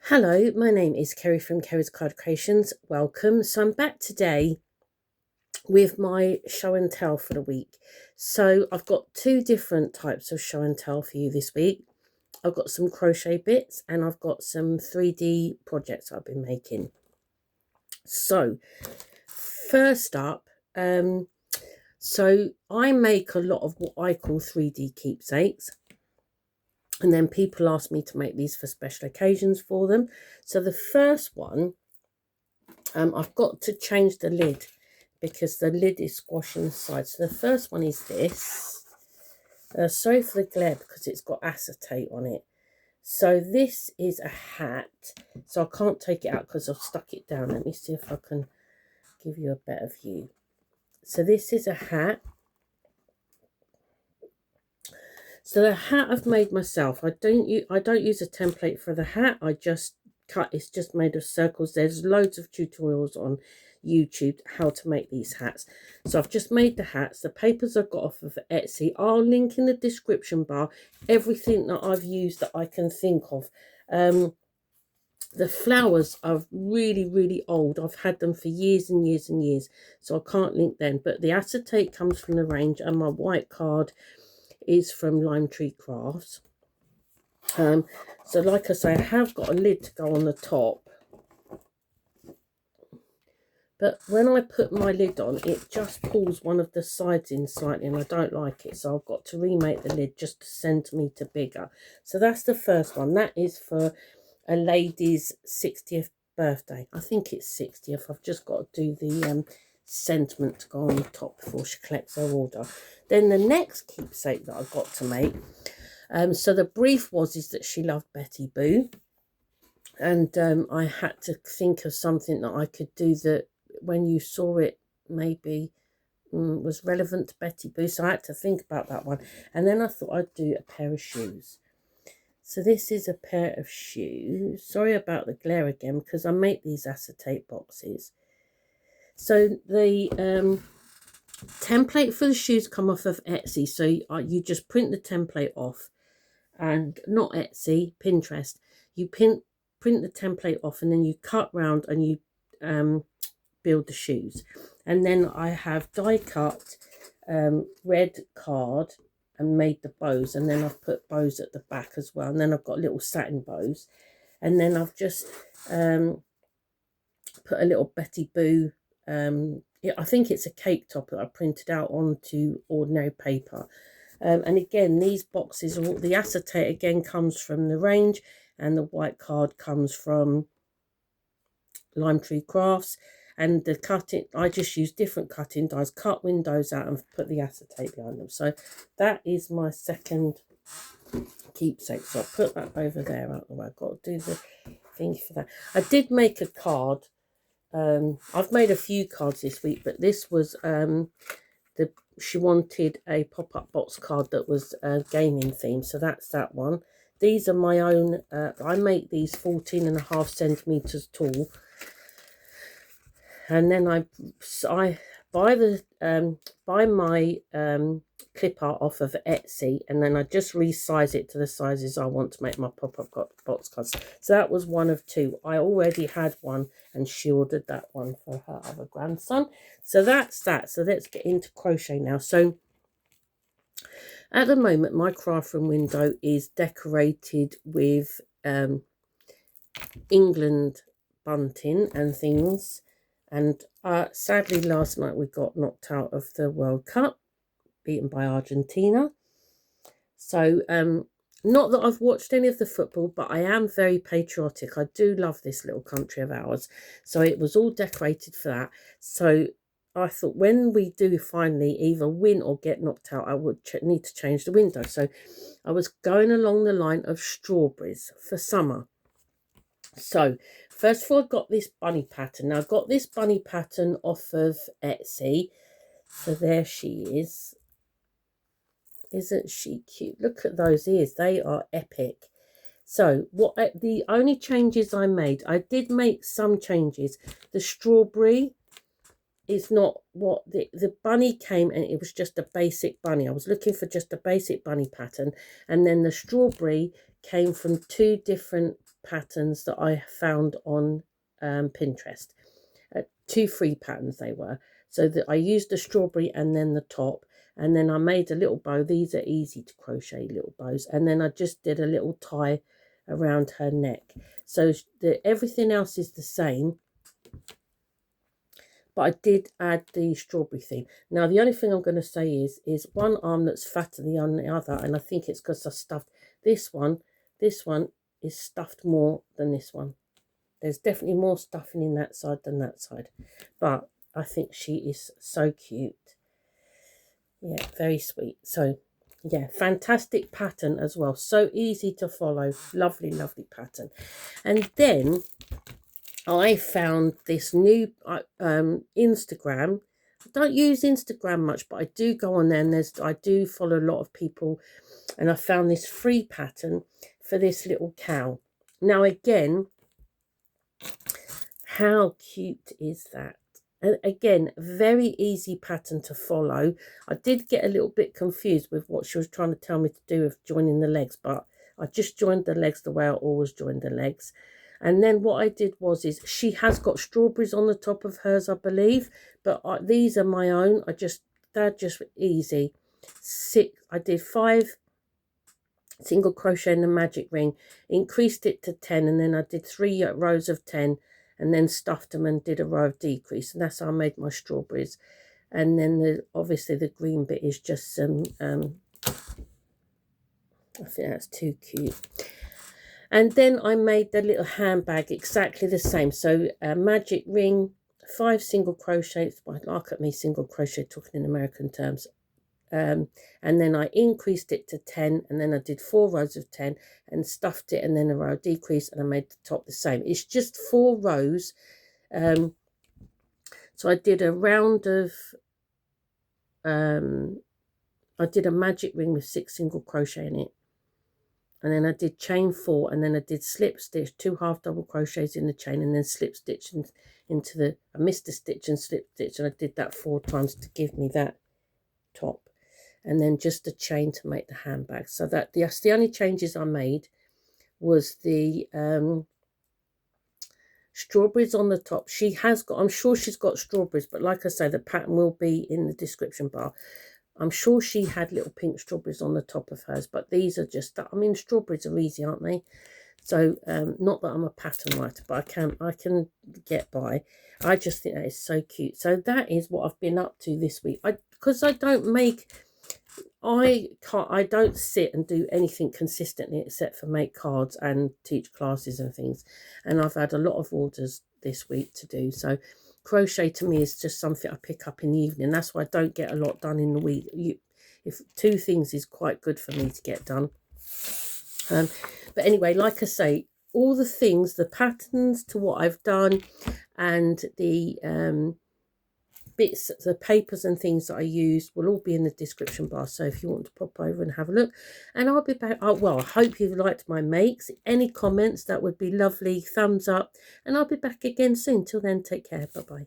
Hello, my name is Kerry from Kerry's Card Creations. Welcome. So I'm back today with my show and tell for the week. So I've got two different types of show and tell for you this week. I've got some crochet bits and I've got some 3D projects I've been making. So first up, so I make a lot of what I call 3D keepsakes. And then people ask me to make these for special occasions for them. So the first one, I've got to change the lid because the lid is squashing the side. So the first one is this. Sorry for the glare because it's got acetate on it. So this is a hat. So I can't take it out because I've stuck it down. Let me see if I can give you a better view. So this is a hat. So the hat I've made myself. I don't use a template for the hat. I just cut. It's just made of circles. There's loads of tutorials on YouTube how to make these hats. So I've just made the hats. The papers I've got off of Etsy. I'll link in the description bar everything that I've used that I can think of. The flowers are really, really old. I've had them for years and years and years, so I can't link them. But the acetate comes from the range, and my white card is from Lime Tree Crafts. So like I say, I have got a lid to go on the top, but when I put my lid on, it just pulls one of the sides in slightly, and I don't like it, so I've got to remake the lid just a centimetre bigger. So that's the first one. That is for a lady's 60th birthday. I think it's 60th. I've just got to do the sentiment to go on the top before she collects her order. Then the next keepsake that I've got to make, so the brief is that she loved Betty Boo, and I had to think of something that I could do that when you saw it maybe was relevant to Betty Boo, so I had to think about that one. And then I thought I'd do a pair of shoes. So this is a pair of shoes. Sorry about the glare again because I make these acetate boxes. So the template for the shoes come off of Etsy. So you just print the template off, and not Etsy, Pinterest. You print the template off, and then you cut round and you build the shoes. And then I have die cut red card and made the bows, and then I've put bows at the back as well, and then I've got little satin bows, and then I've just put a little Betty Boo, I think it's a cake top that I printed out onto ordinary paper. And again, these boxes, the acetate again comes from the range, and the white card comes from Lime Tree Crafts. And the cutting, I just use different cutting dies, cut windows out and put the acetate behind them. So that is my second keepsake. So I'll put that over there out the way. I've got to do the thing for that. I did make a card. I've made a few cards this week, but this was she wanted a pop-up box card that was gaming themed, so that's that one. These are my own. I make these 14.5 centimeters tall, and then I buy my clip art off of Etsy, and then I just resize it to the sizes I want to make my pop-up box cards. So that was one of two. I already had one, and she ordered that one for her other grandson. So that's that. So let's get into crochet now. So at the moment, my craft room window is decorated with England bunting and things. And sadly, last night we got knocked out of the World Cup, beaten by Argentina. So not that I've watched any of the football, but I am very patriotic. I do love this little country of ours. So it was all decorated for that. So I thought when we do finally either win or get knocked out, I would need to change the window. So I was going along the line of strawberries for summer. So first of all, I got this bunny pattern. Now I got this bunny pattern off of Etsy. So there she is. Isn't she cute? Look at those ears. They are epic. So what the only changes I made, I did make some changes. The strawberry is not what the bunny came, and it was just a basic bunny. I was looking for just a basic bunny pattern, and then the strawberry came from two different patterns that I found on Pinterest. 2 free patterns they were. So that I used the strawberry and then the top, and then I made a little bow. These are easy to crochet little bows, and then I just did a little tie around her neck. So everything else is the same, but I did add the strawberry thing. Now the only thing I'm going to say is one arm that's fatter than the other, and I think it's because I stuffed this one. This one is stuffed more than this one. There's definitely more stuffing in that side than that side, but I think she is so cute. Yeah, very sweet. So yeah, fantastic pattern as well, so easy to follow. Lovely, lovely pattern. And then I found this new Instagram. I don't use Instagram much, but I do go on there, and I do follow a lot of people, and I found this free pattern for this little cow. Now again, how cute is that? And again, very easy pattern to follow. I did get a little bit confused with what she was trying to tell me to do with joining the legs, but I just joined the legs the way I always join the legs. And then what I did is she has got strawberries on the top of hers, I believe, but these are my own. They're just easy. I did 5 single crochet in the magic ring, increased it to 10, and then I did 3 rows of 10, and then stuffed them and did a row of decrease, and that's how I made my strawberries. And then obviously the green bit is just some I think that's too cute. And then I made the little handbag exactly the same. So a magic ring, 5 single crochets. Well, look at me, single crochet, talking in American terms. And then I increased it to 10, and then I did 4 rows of 10 and stuffed it, and then a row decrease, and I made the top the same. It's just 4 rows. So I did a round of I did a magic ring with 6 single crochet in it, and then I did chain 4, and then I did slip stitch, 2 half double crochets in the chain, and then slip stitch into the, I missed a stitch and slip stitch, and I did that 4 times to give me that top. And then just a chain to make the handbag. So that's the only changes I made, was the strawberries on the top. She has got, I'm sure she's got strawberries, but like I say, the pattern will be in the description bar. I'm sure she had little pink strawberries on the top of hers, but these are just, I mean, strawberries are easy, aren't they? So not that I'm a pattern writer, but I can get by. I just think that is so cute. So that is what I've been up to this week. Because I don't sit and do anything consistently except for make cards and teach classes and things. And I've had a lot of orders this week to do. So crochet to me is just something I pick up in the evening. That's why I don't get a lot done in the week. If 2 things is quite good for me to get done. But anyway, like I say, all the things, the patterns to what I've done, and the bits, the papers and things that I use will all be in the description bar. So if you want to pop over and have a look, and I'll be back. Well, I hope you've liked my makes. Any comments, that would be lovely. Thumbs up, and I'll be back again soon. Till then, take care. Bye bye.